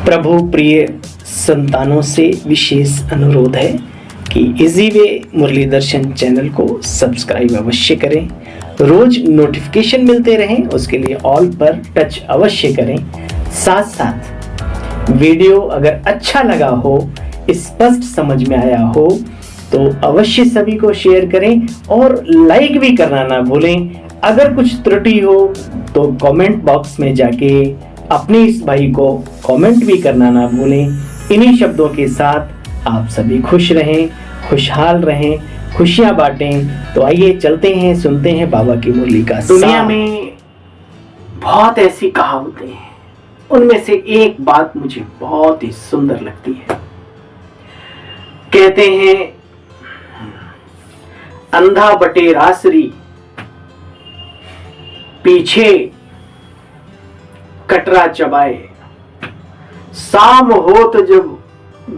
प्रभु प्रिय संतानों से विशेष अनुरोध है कि इजी वे मुरली दर्शन चैनल को सब्सक्राइब अवश्य करें, रोज नोटिफिकेशन मिलते रहें, उसके लिए ऑल पर टच अवश्य करें। साथ साथ वीडियो अगर अच्छा लगा हो, स्पष्ट समझ में आया हो तो अवश्य सभी को शेयर करें और लाइक भी करना ना भूलें। अगर कुछ त्रुटि हो तो कमेंट बॉक्स में जाके अपने इस भाई को कमेंट भी करना ना भूलें। इन्हीं शब्दों के साथ आप सभी खुश रहें, खुशहाल रहें, खुशियां बांटें। तो आइए चलते हैं, सुनते हैं बाबा की मुरली का। दुनिया में बहुत ऐसी कहावतें हैं, उनमें से एक बात मुझे बहुत ही सुंदर लगती है। कहते हैं अंधा बटे रासरी, पीछे कटरा चबाए, शाम होत जब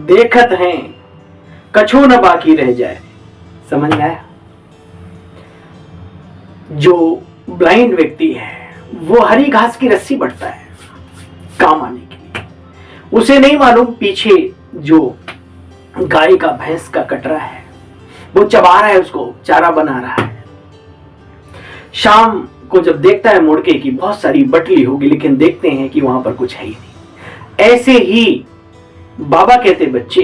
देखत हैं कछु न बाकी रह जाए। समझ में आया? जो ब्लाइंड व्यक्ति है वो हरी घास की रस्सी बढ़ता है काम आने के लिए, उसे नहीं मालूम पीछे जो गाय का भैंस का कटरा है वो चबा रहा है, उसको चारा बना रहा है। शाम को जब देखता है मुड़ के कि बहुत सारी बटली होगी, लेकिन देखते हैं कि वहां पर कुछ है ही नहीं। ऐसे ही बाबा कहते बच्चे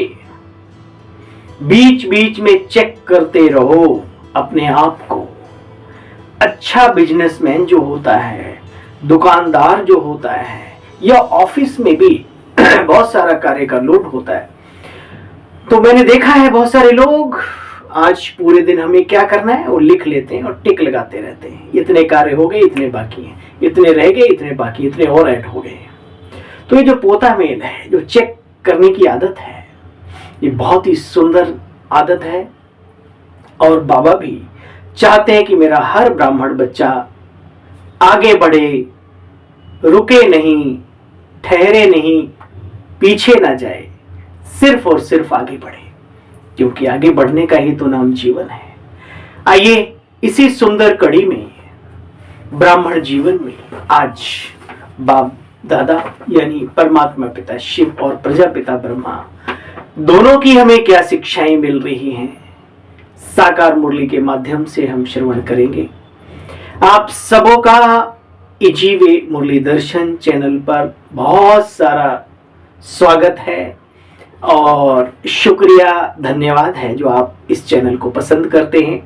बीच बीच में चेक करते रहो अपने आप को। अच्छा बिजनेसमैन जो होता है, दुकानदार जो होता है, या ऑफिस में भी बहुत सारा कार्य का लोड होता है, तो मैंने देखा है बहुत सारे लोग आज पूरे दिन हमें क्या करना है वो लिख लेते हैं और टिक लगाते रहते हैं। इतने कार्य हो गए, इतने बाकी हैं, इतने रह गए, इतने बाकी, इतने और ऐड हो गए। तो ये जो पोता मेल है, जो चेक करने की आदत है, ये बहुत ही सुंदर आदत है। और बाबा भी चाहते हैं कि मेरा हर ब्राह्मण बच्चा आगे बढ़े, रुके नहीं, ठहरे नहीं, पीछे ना जाए, सिर्फ और सिर्फ आगे बढ़े, क्योंकि आगे बढ़ने का ही तो नाम जीवन है। आइए इसी सुंदर कड़ी में, ब्राह्मण जीवन में, आज बाप दादा यानी परमात्मा पिता शिव और प्रजापिता ब्रह्मा दोनों की हमें क्या शिक्षाएं मिल रही हैं, साकार मुरली के माध्यम से हम श्रवण करेंगे। आप सबों का इजी वे मुरली दर्शन चैनल पर बहुत सारा स्वागत है और शुक्रिया, धन्यवाद है जो आप इस चैनल को पसंद करते हैं।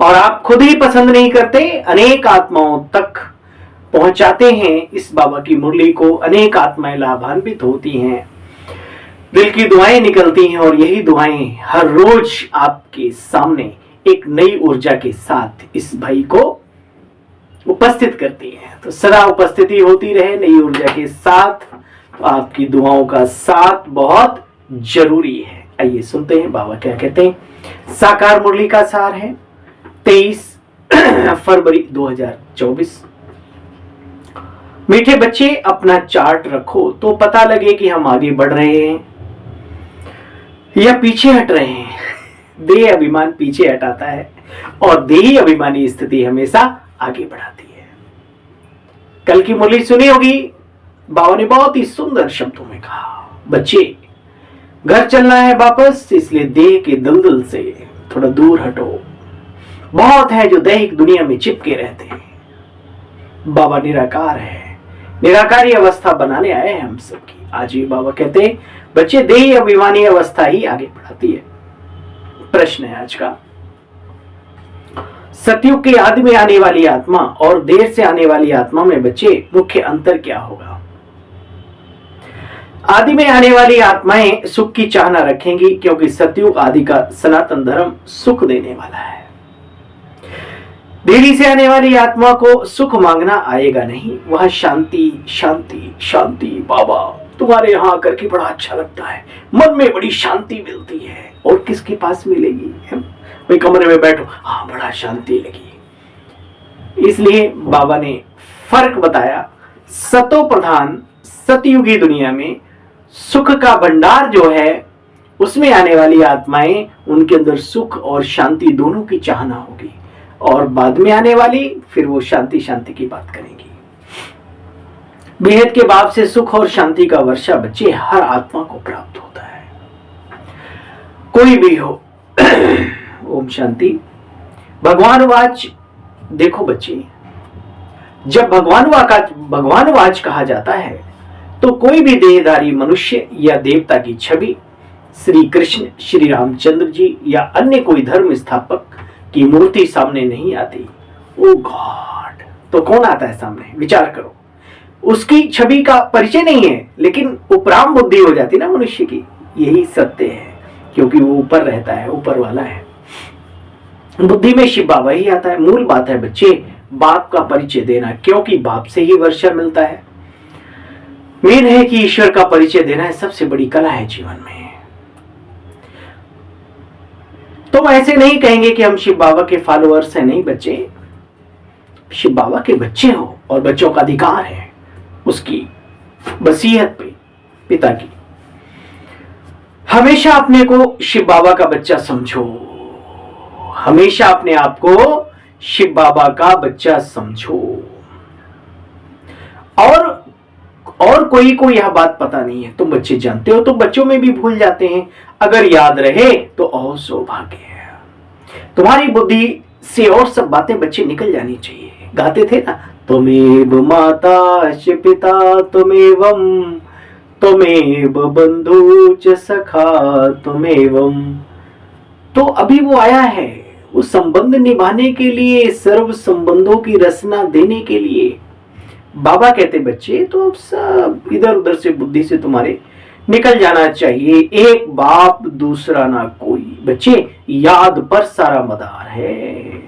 और आप खुद ही पसंद नहीं करते, अनेक आत्माओं तक पहुंचाते हैं इस बाबा की मुरली को। अनेक आत्माएं लाभान्वित होती हैं, दिल की दुआएं निकलती हैं, और यही दुआएं हर रोज आपके सामने एक नई ऊर्जा के साथ इस भाई को उपस्थित करती हैं। तो सदा उपस्थिति होती रहे नई ऊर्जा के साथ। तो आपकी दुआओं का साथ बहुत जरूरी है। आइए सुनते हैं बाबा क्या कहते हैं। साकार मुरली का सार है 23 फरवरी 2024। मीठे बच्चे अपना चार्ट रखो तो पता लगे कि हम आगे बढ़ रहे हैं या पीछे हट रहे हैं। देह अभिमान पीछे हटाता है और देही अभिमानी स्थिति हमेशा आगे बढ़ाती है। कल की मुरली सुनी होगी, बाबा ने बहुत ही सुंदर शब्दों में कहा, बच्चे घर चलना है वापस, इसलिए देह के दलदल से थोड़ा दूर हटो। बहुत है जो दैहिक दुनिया में चिपके रहते हैं। बाबा निराकार है, निराकारी अवस्था बनाने आए हैं हम सबकी। आज ये बाबा कहते हैं बच्चे देही अभिमानी अवस्था ही आगे बढ़ाती है। प्रश्न है आज का, सतयुग के आदि में आने वाली आत्मा और देर से आने वाली आत्मा में बच्चे मुख्य अंतर क्या होगा? आदि में आने वाली आत्माएं सुख की चाहना रखेंगी, क्योंकि सतयुग आदि का सनातन धर्म सुख देने वाला है। देरी से आने वाली आत्मा को सुख मांगना आएगा नहीं, वह शांति शांति शांति। बाबा तुम्हारे यहाँ आकर के बड़ा अच्छा लगता है, मन में बड़ी शांति मिलती है। और किसके पास मिलेगी? भाई कमरे में बैठो, हाँ बड़ा शांति लगी। इसलिए बाबा ने फर्क बताया। सतो प्रधान सतयुगी दुनिया में सुख का भंडार जो है, उसमें आने वाली आत्माएं, उनके अंदर सुख और शांति दोनों की चाहना होगी। और बाद में आने वाली फिर वो शांति शांति की बात करेंगी। बेहद के भाव से सुख और शांति का वर्षा बच्चे हर आत्मा को प्राप्त होता है, कोई भी हो। ओम शांति। भगवान वाच, देखो बच्चे, जब भगवान वाच कहा जाता है तो कोई भी देहधारी मनुष्य या देवता की छवि, श्री कृष्ण, श्री रामचंद्र जी या अन्य कोई धर्म स्थापक की मूर्ति सामने नहीं आती। ओ गॉड, तो कौन आता है सामने? विचार करो। उसकी छवि का परिचय नहीं है, लेकिन उपराम बुद्धि हो जाती ना मनुष्य की। यही सत्य है, क्योंकि वो ऊपर रहता है, ऊपर वाला है। बुद्धि में शिव बाबा ही आता है। मूल बात है बच्चे, बाप का परिचय देना, क्योंकि बाप से ही वर्षा मिलता है। मेन है कि ईश्वर का परिचय देना है, सबसे बड़ी कला है जीवन में। तुम ऐसे नहीं कहेंगे कि हम शिव बाबा के फॉलोअर्स हैं। नहीं बच्चे, शिव बाबा के बच्चे हो और बच्चों का अधिकार है उसकी वसीयत पे, पिता की। हमेशा अपने को शिव बाबा का बच्चा समझो, हमेशा अपने आप को शिव बाबा का बच्चा समझो। और कोई को यह बात पता नहीं है, तुम बच्चे जानते हो, तुम बच्चों में भी भूल जाते हैं। अगर याद रहे तो और सौभाग्य है। तुम्हारी बुद्धि से और सब बातें बच्चे निकल जानी चाहिए। गाते थे ना, त्वमेव माता च पिता त्वमेवं, त्वमेव बंधु च सखा त्वमेवं। तो अभी वो आया है, वो संबंध निभाने के लिए, सर्व संबंधों की रचना देने के लिए। बाबा कहते बच्चे, तो अब सब इधर उधर से बुद्धि से तुम्हारे निकल जाना चाहिए। एक बाप दूसरा ना कोई। बच्चे, याद पर सारा मदार है।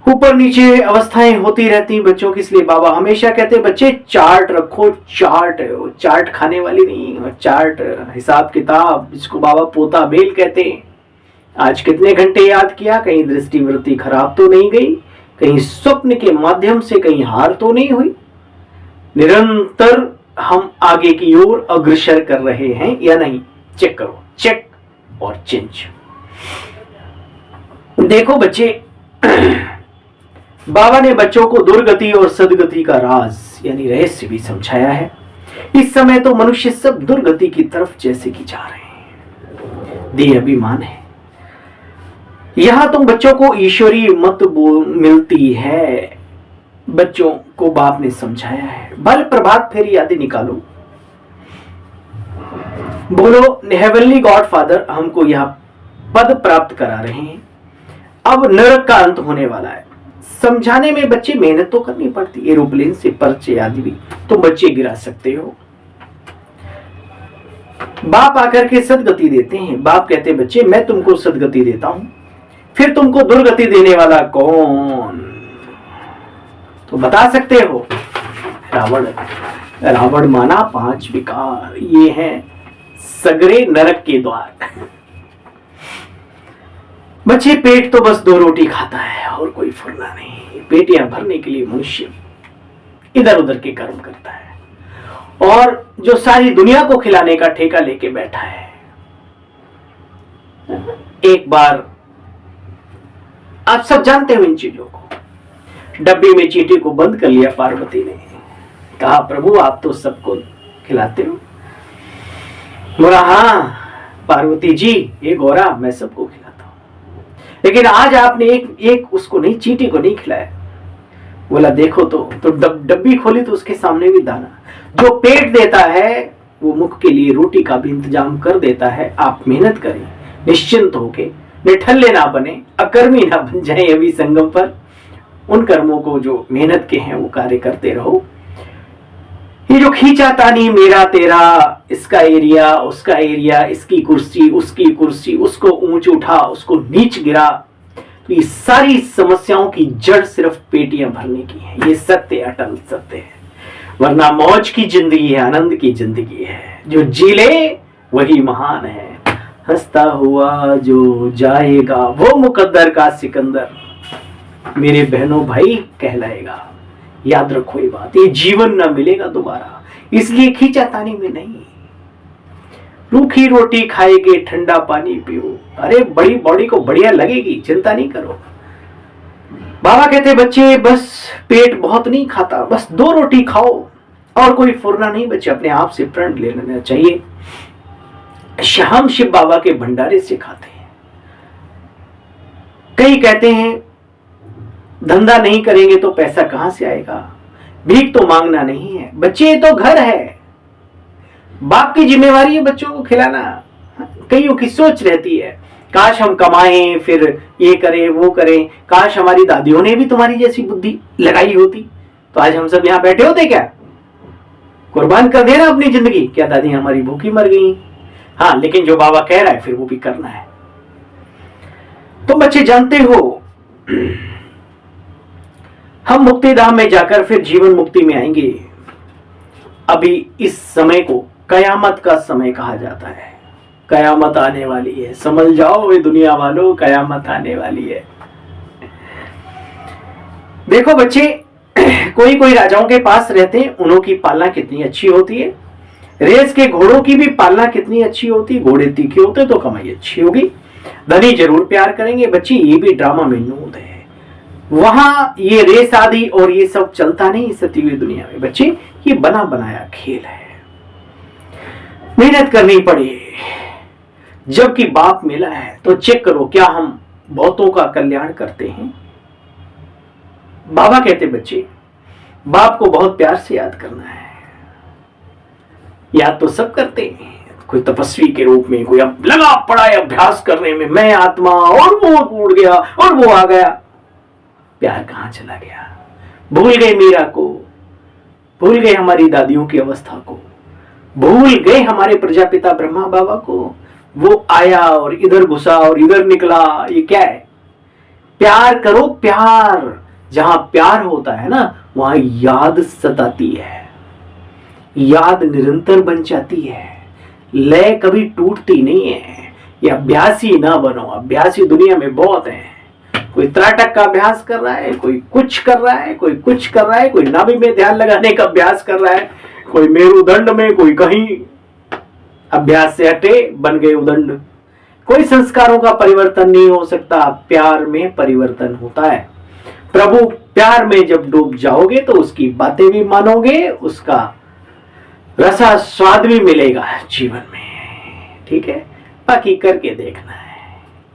ऊपर नीचे अवस्थाएं होती रहती बच्चों की, इसलिए बाबा हमेशा कहते बच्चे चार्ट रखो। चार्ट खाने वाली नहीं, चार्ट हिसाब किताब, जिसको बाबा पोता बेल कहते हैं। आज कितने घंटे याद किया, कहीं दृष्टि वृत्ति खराब तो नहीं गई, कहीं स्वप्न के माध्यम से कहीं हार तो नहीं हुई। निरंतर हम आगे की ओर अग्रसर कर रहे हैं या नहीं, चेक करो, चेक और चेंज। देखो बच्चे, बाबा ने बच्चों को दुर्गति और सदगति का राज यानी रहस्य भी समझाया है। इस समय तो मनुष्य सब दुर्गति की तरफ जैसे कि जा रहे हैं। देह अभिमान है। यहां तुम बच्चों को ईश्वरीय मत मिलती है। बच्चों को बाप ने समझाया है। बल प्रभात फेरी आदि निकालो, बोलो हेवनली गॉड फादर हमको यह पद प्राप्त करा रहे हैं। अब नरक का अंत होने वाला है। समझाने में बच्चे मेहनत तो करनी पड़ती। एरोप्लेन से पर्चे आदि भी तुम बच्चे गिरा सकते हो। बाप आकर के सदगति देते हैं। बाप कहते बच्चे मैं तुमको सदगति देता हूं, फिर तुमको दुर्गति देने वाला कौन? तो बता सकते हो, रावण माना 5 विकार, ये हैं सगरे नरक के द्वार। बच्चे पेट तो बस 2 रोटी खाता है और कोई फुर्ना नहीं। पेटियां भरने के लिए मनुष्य इधर उधर के कर्म करता है, और जो सारी दुनिया को खिलाने का ठेका लेके बैठा है। एक बार आप सब जानते हो इन चीजों को। डब्बे में चींटी को बंद कर लिया पार्वती ने। कहा प्रभु आप तो सबको खिलाते हो। बोला हाँ पार्वती जी, ये गोरा मैं सबको खिलाता हूं, लेकिन आज आपने एक उसको नहीं, चींटी को नहीं खिलाया। बोला देखो तो डब्बी खोली तो उसके सामने भी दाना। जो पेट देता है वो मुख के लिए रोटी का भी इंतजाम कर देता है। आप मेहनत करें निश्चिंत होके, निठल्ले ना बने, अकर्मी ना बन जाए। अभी संगम पर उन कर्मों को जो मेहनत के हैं वो कार्य करते रहो। ये जो खींचातानी मेरा तेरा, इसका एरिया उसका एरिया, इसकी कुर्सी उसकी कुर्सी, उसको ऊंच उठा उसको नीच गिरा, तो ये सारी समस्याओं की जड़ सिर्फ पेटियां भरने की है। ये सत्य, अटल सत्य है। वरना मौज की जिंदगी है, आनंद की जिंदगी है। जो जी ले वही महान है। हंसता हुआ जो जाएगा वो मुकद्दर का सिकंदर मेरे बहनों भाई कहलाएगा। याद रखो ये बात, ये जीवन न मिलेगा दोबारा। इसलिए खींचातानी में नहीं, रूखी रोटी खाएगे ठंडा पानी पियो। अरे बड़ी बॉडी को बढ़िया लगेगी, चिंता नहीं करो। बाबा कहते बच्चे बस पेट बहुत नहीं खाता, बस 2 रोटी खाओ, और कोई फुरना नहीं बच्चे, अपने आप से प्रण ले लेना चाहिए। हम शिव बाबा के भंडारे से खाते हैं। कई कहते हैं धंधा नहीं करेंगे तो पैसा कहां से आएगा, भीख तो मांगना नहीं है। बच्चे ये तो घर है, बाप की जिम्मेवारी है बच्चों को खिलाना। कईयों की सोच रहती है काश हम कमाएं फिर ये करें वो करें, काश हमारी दादियों ने भी तुम्हारी जैसी बुद्धि लगाई होती तो आज हम सब यहां बैठे होते क्या। कुर्बान कर देना अपनी जिंदगी, क्या दादी हमारी भूखी मर गई। हाँ, लेकिन जो बाबा कह रहा है फिर वो भी करना है। तो बच्चे जानते हो हम मुक्ति धाम में जाकर फिर जीवन मुक्ति में आएंगे। अभी इस समय को कयामत का समय कहा जाता है। कयामत आने वाली है, समझ जाओ ये दुनिया वालों, कयामत आने वाली है। देखो बच्चे, कोई कोई राजाओं के पास रहते हैं, उन्हों की पालना कितनी अच्छी होती है। रेस के घोड़ों की भी पालना कितनी अच्छी होती है। घोड़े तीखे होते तो कमाई अच्छी होगी, धनी जरूर प्यार करेंगे। बच्चे ये भी ड्रामा में नूद है, वहां ये रेस आदि और ये सब चलता नहीं सती हुई दुनिया में। बच्चे ये बना बनाया खेल है, मेहनत करनी पड़े। जबकि बाप मिला है तो चेक करो क्या हम बहुतों का कल्याण करते हैं। बाबा कहते बच्चे बाप को बहुत प्यार से याद करना है। याद तो सब करते हैं, कोई तपस्वी के रूप में, कोई अब लगा पड़ा है अभ्यास करने में, मैं आत्मा और वो टूट गया और वो आ गया। प्यार कहां चला गया, भूल गए मीरा को, भूल गए हमारी दादियों की अवस्था को, भूल गए हमारे प्रजापिता ब्रह्मा बाबा को। वो आया और इधर घुसा और इधर निकला, ये क्या है। प्यार करो, प्यार। जहां प्यार होता है ना वहां याद सताती है, याद निरंतर बन जाती है, लय कभी टूटती नहीं है। ये अभ्यासी ना बनो, अभ्यासी दुनिया में बहुत हैं। कोई त्राटक का अभ्यास कर रहा है, कोई कुछ कर रहा है, कोई कुछ कर रहा है, कोई नाभि में ध्यान लगाने का अभ्यास कर रहा है, कोई मेरुदंड में, कोई कहीं। अभ्यास से हटे बन गए उदंड। कोई संस्कारों का परिवर्तन नहीं हो सकता, प्यार में परिवर्तन होता है। प्रभु प्यार में जब डूब जाओगे तो उसकी बातें भी मानोगे, उसका रसा स्वाद भी मिलेगा जीवन में। ठीक है, बाकी करके देखना है।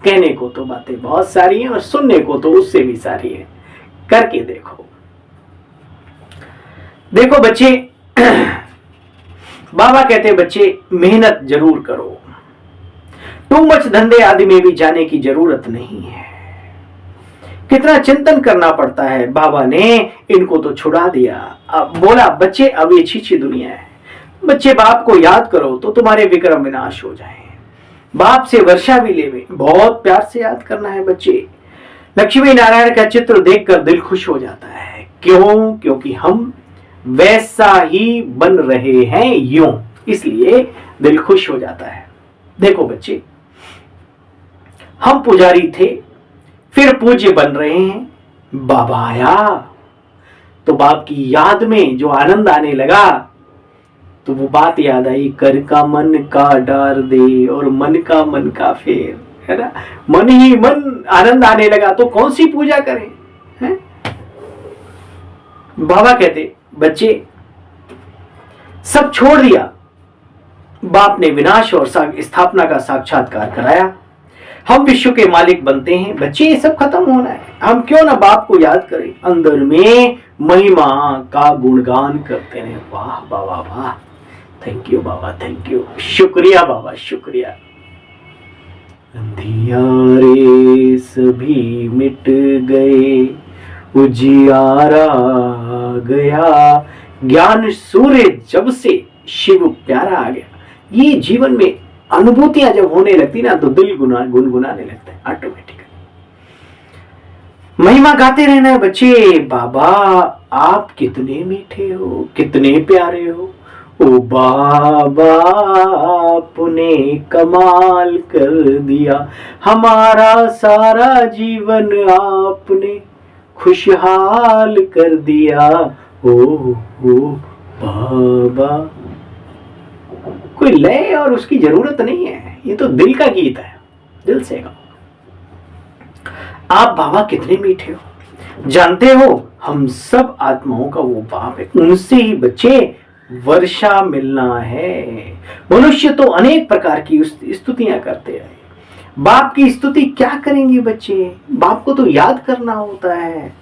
कहने को तो बातें बहुत सारी हैं और सुनने को तो उससे भी सारी है। करके देखो। देखो बच्चे, बाबा कहते बच्चे मेहनत जरूर करो, टू मच धंधे आदि में भी जाने की जरूरत नहीं है। कितना चिंतन करना पड़ता है। बाबा ने इनको तो छुड़ा दिया, अब बोला बच्चे अब ये अच्छी दुनिया है। बच्चे बाप को याद करो तो तुम्हारे विक्रम विनाश हो जाए। बाप से वर्षा भी लेवे, बहुत प्यार से याद करना है बच्चे। लक्ष्मी नारायण का चित्र देखकर दिल खुश हो जाता है। क्यों? क्योंकि हम वैसा ही बन रहे हैं यूं, इसलिए दिल खुश हो जाता है। देखो बच्चे, हम पुजारी थे फिर पूज्य बन रहे हैं। बाबा आया तो बाप की याद में जो आनंद आने लगा तो वो बात याद आई, कर का मन का डार दे और मन का फेर, है ना। मन ही मन आनंद आने लगा तो कौन सी पूजा करें, है? बाबा कहते बच्चे सब छोड़ दिया, बाप ने विनाश और स्थापना का साक्षात्कार कराया। हम विश्व के मालिक बनते हैं। बच्चे ये सब खत्म होना है, हम क्यों ना बाप को याद करें, अंदर में महिमा का गुणगान करते रहे। वाह बाबा वाह, thank you Baba, thank you, शुक्रिया बाबा, शुक्रिया। अंधियारे सभी मिट गए, उजियारा गया, ज्ञान सूर्य जब से शिव प्यारा आ गया। ये जीवन में अनुभूतियां जब होने लगती ना तो दिल गुनगुनाने लगता है ऑटोमेटिकली। महिमा गाते रहना है बच्चे। बाबा आप कितने मीठे हो, कितने प्यारे हो, ओ बाबा आपने कमाल कर दिया, हमारा सारा जीवन आपने खुशहाल कर दिया, ओ बाबा। कोई लय और उसकी जरूरत नहीं है, ये तो दिल का गीत है, दिल से गाओ। आप बाबा कितने मीठे हो। जानते हो हम सब आत्माओं का वो बाप है, उनसे ही बच्चे वर्षा मिलना है। मनुष्य तो अनेक प्रकार की स्तुतियां करते हैं। बाप की स्तुति क्या करेंगे बच्चे? बाप को तो याद करना होता है।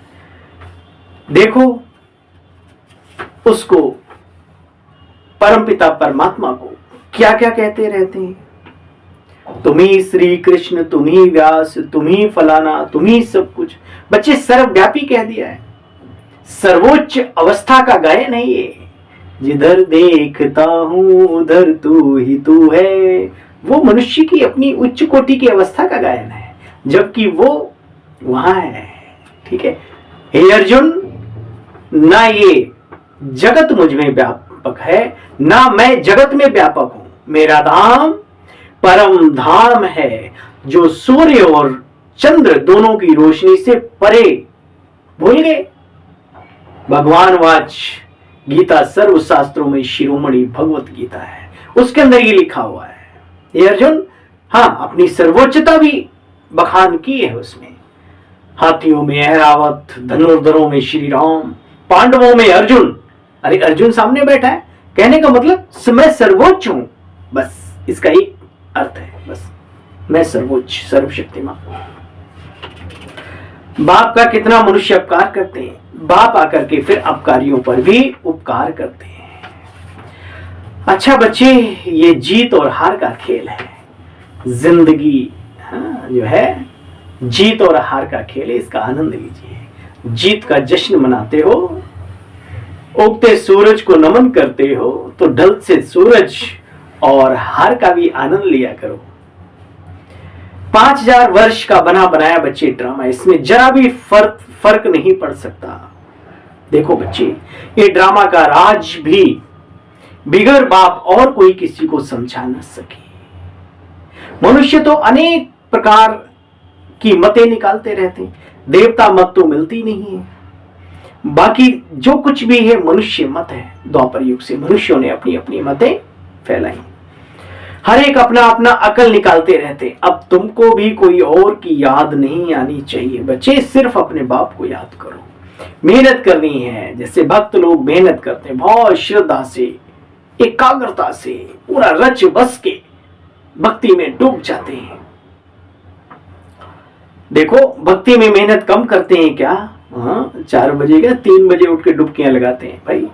देखो, उसको परमपिता परमात्मा को क्या क्या कहते रहते हैं? तुम ही श्री कृष्ण, तुम ही व्यास, तुम ही फलाना, तुम ही सब कुछ। बच्चे सर्वव्यापी कह दिया है। सर्वोच्च अवस्था का गायन है ये। जिधर देखता हूं उधर तू ही तू है। वो मनुष्य की अपनी उच्च कोटि की अवस्था का गायन है, जबकि वो वहां है। ठीक है, हे अर्जुन, ना ये जगत मुझ में व्यापक है, ना मैं जगत में व्यापक हूं। मेरा धाम परम धाम है, जो सूर्य और चंद्र दोनों की रोशनी से परे। भूल गए? भगवान वाच गीता सर्व शास्त्रों में शिरोमणि भगवत गीता है, उसके अंदर ये लिखा हुआ है। ये अर्जुन, हाँ, अपनी सर्वोच्चता भी बखान की है उसमें। हाथियों में ऐरावत, धनुर्धरों में श्री राम, पांडवों में अर्जुन। अरे अर्जुन सामने बैठा है, कहने का मतलब मैं सर्वोच्च हूं, बस इसका एक अर्थ है, बस मैं सर्वोच्च सर्वशक्तिमान। बाप का कितना मनुष्य अपकार करते हैं। बाप आकर के फिर अपकारियों पर भी उपकार करते हैं। अच्छा बच्चे, ये जीत और हार का खेल है। जिंदगी जो है जीत और हार का खेल है, इसका आनंद लीजिए। जीत का जश्न मनाते हो, उगते सूरज को नमन करते हो, तो ढलते से सूरज और हार का भी आनंद लिया करो। 5000 वर्ष का बना बनाया बच्चे ड्रामा, इसमें जरा भी फर्क नहीं पड़ सकता। देखो बच्चे, ये ड्रामा का राज भी बिगर बाप और कोई किसी को समझा न सके। मनुष्य तो अनेक प्रकार की मतें निकालते रहते हैं, देवता मत तो मिलती नहीं है। बाकी जो कुछ भी है मनुष्य मत है। द्वापर युग से मनुष्यों ने अपनी अपनी मतें फैलाई, हर एक अपना अपना अकल निकालते रहते। अब तुमको भी कोई और की याद नहीं आनी चाहिए बच्चे, सिर्फ अपने बाप को याद करो। मेहनत करनी है, जैसे भक्त लोग मेहनत करते हैं, बहुत श्रद्धा से, एकाग्रता से, पूरा रच बस के भक्ति में डूब जाते हैं। देखो, भक्ति में मेहनत कम करते हैं क्या? 4 बजे क्या 3 बजे उठ के डुबकियां लगाते हैं भाई।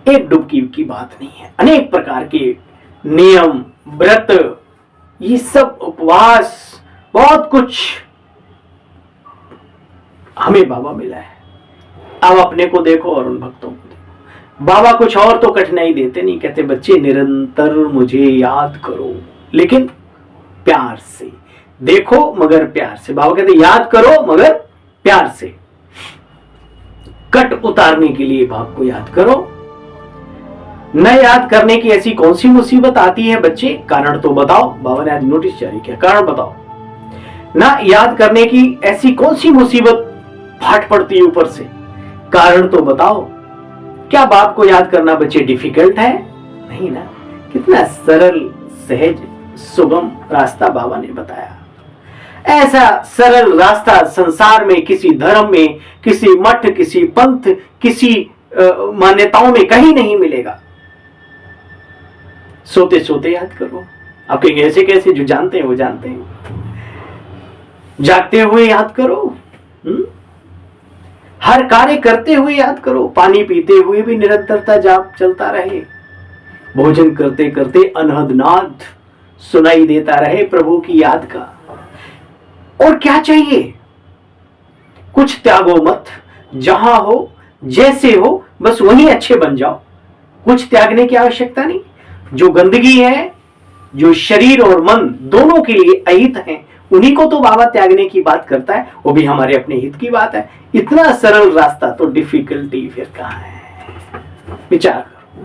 एक डुबकी की बात नहीं है, अनेक प्रकार के नियम, व्रत, ये सब उपवास, बहुत कुछ हमें बाबा मिला है। अब अपने को देखो और उन भक्तों को देखो। बाबा कुछ और तो कठिनाई देते नहीं, कहते बच्चे निरंतर मुझे याद करो, लेकिन प्यार से देखो, मगर प्यार से। बाबा कहते याद करो मगर प्यार से। कट उतारने के लिए बाप को याद करो। न याद करने की ऐसी कौन सी मुसीबत आती है बच्चे? कारण तो बताओ। बाबा ने आज नोटिस जारी किया, कारण बताओ। ना याद करने की ऐसी कौन सी मुसीबत फाट पड़ती है ऊपर से? कारण तो बताओ। क्या बाप को याद करना बच्चे डिफिकल्ट है? नहीं ना। कितना सरल, सहज, सुगम रास्ता बाबा ने बताया। ऐसा सरल रास्ता संसार में किसी धर्म में, किसी मठ, किसी पंथ, किसी मान्यताओं में कहीं नहीं मिलेगा। सोते सोते याद करो। आप कहेंगे ऐसे कैसे? जो जानते हैं वो जानते हैं। जागते हुए याद करो, हर कार्य करते हुए याद करो। पानी पीते हुए भी निरंतरता जाप चलता रहे। भोजन करते करते अनहद नाद सुनाई देता रहे प्रभु की याद का। और क्या चाहिए? कुछ त्यागो मत, जहां हो जैसे हो बस वहीं अच्छे बन जाओ। कुछ त्यागने की आवश्यकता नहीं। जो गंदगी है, जो शरीर और मन दोनों के लिए अहित है, उन्हीं को तो बाबा त्यागने की बात करता है, वो भी हमारे अपने हित की बात है। इतना सरल रास्ता तो डिफिकल्टी फिर कहां है? विचार करो।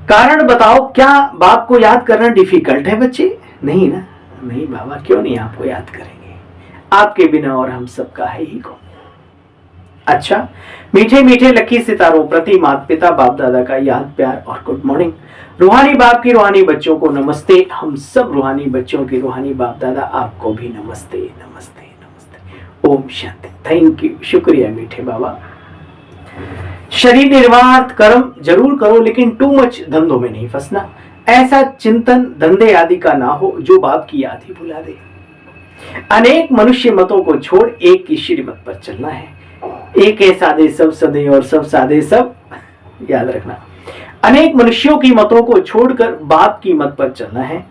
कारण बताओ, क्या बाप को याद करना डिफिकल्ट है बच्चे? नहीं ना। नहीं बाबा क्यों नहीं आपको याद करेंगे? आपके बिना और हम सबका है ही कौन? अच्छा, मीठे मीठे लकी सितारों प्रति माता पिता बाप दादा का याद, प्यार और गुड मॉर्निंग। रूहानी बाप की रूहानी बच्चों को नमस्ते। हम सब रूहानी बच्चों की रूहानी बाप दादा आपको भी नमस्ते नमस्ते नमस्ते। ओम शांति। थैंक यू, शुक्रिया मीठे बाबा। शरीर निर्वाह कर्म जरूर करो, लेकिन टू मच धंधों में नहीं फंसना। ऐसा चिंतन धंधे आदि का ना हो जो बाप की याद ही भुला दे। अनेक मनुष्य मतों को छोड़ एक की श्रीमत पर चलना है। एक है साधे सब सदे और सब साधे सब, याद रखना। अनेक मनुष्यों की मतों को छोड़कर बाप की मत पर चलना है।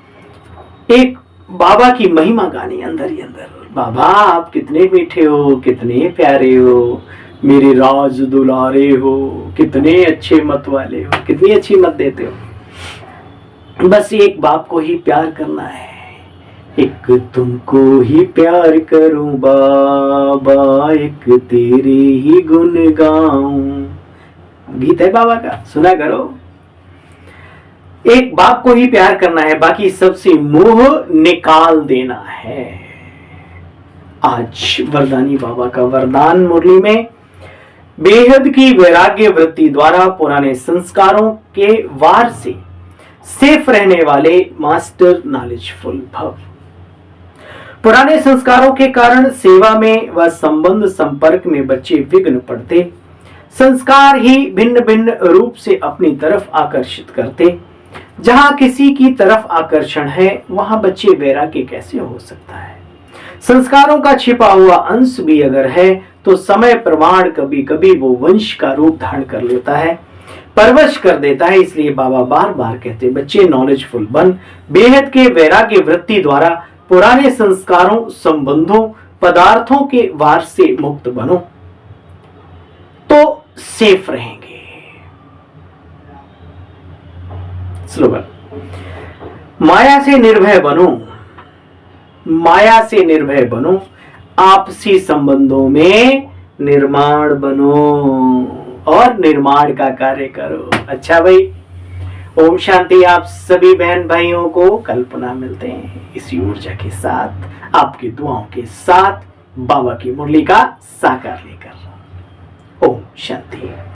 एक बाबा की महिमा गानी अंदर ही अंदर। बाबा आप कितने मीठे हो, कितने प्यारे हो, मेरे राज दुलारे हो, कितने अच्छे मत वाले हो, कितनी अच्छी मत देते हो। बस एक बाप को ही प्यार करना है। एक तुमको ही प्यार करूं बाबा, एक तेरे ही गुण गाऊं। गीत है बाबा का, सुना करो। एक बाप को ही प्यार करना है, बाकी सबसे मोह निकाल देना है। आज वरदानी बाबा का वरदान मुरली में, बेहद की वैराग्य वृत्ति द्वारा पुराने संस्कारों के वार से सेफ रहने वाले मास्टर नॉलेजफुल भव। पुराने संस्कारों के कारण सेवा में व संबंध संपर्क में बच्चे विघ्न पड़ते। संस्कार ही भिन्न भिन्न रूप से अपनी तरफ आकर्षित करते। जहां किसी की तरफ आकर्षण है वहां बच्चे वैराग्य कैसे हो सकता है। संस्कारों का छिपा हुआ अंश भी अगर है तो समय प्रमाण कभी कभी वो वंश का रूप धारण कर लेता है, परवश कर देता है। इसलिए बाबा बार बार कहते बच्चे नॉलेजफुल बन, बेहद के वैराग्य वृत्ति द्वारा पुराने संस्कारों, संबंधों, पदार्थों के वार से मुक्त बनो तो सेफ रहेंगे। स्लोगन, माया से निर्भय बनो, माया से निर्भय बनो, आपसी संबंधों में निर्माण बनो और निर्माण का कार्य करो। अच्छा भाई, ओम शांति। आप सभी बहन भाइयों को कल पुनः मिलते हैं इसी ऊर्जा के साथ, आपकी दुआओं के साथ, बाबा की मुरली का साकार लेकर। ओम शांति।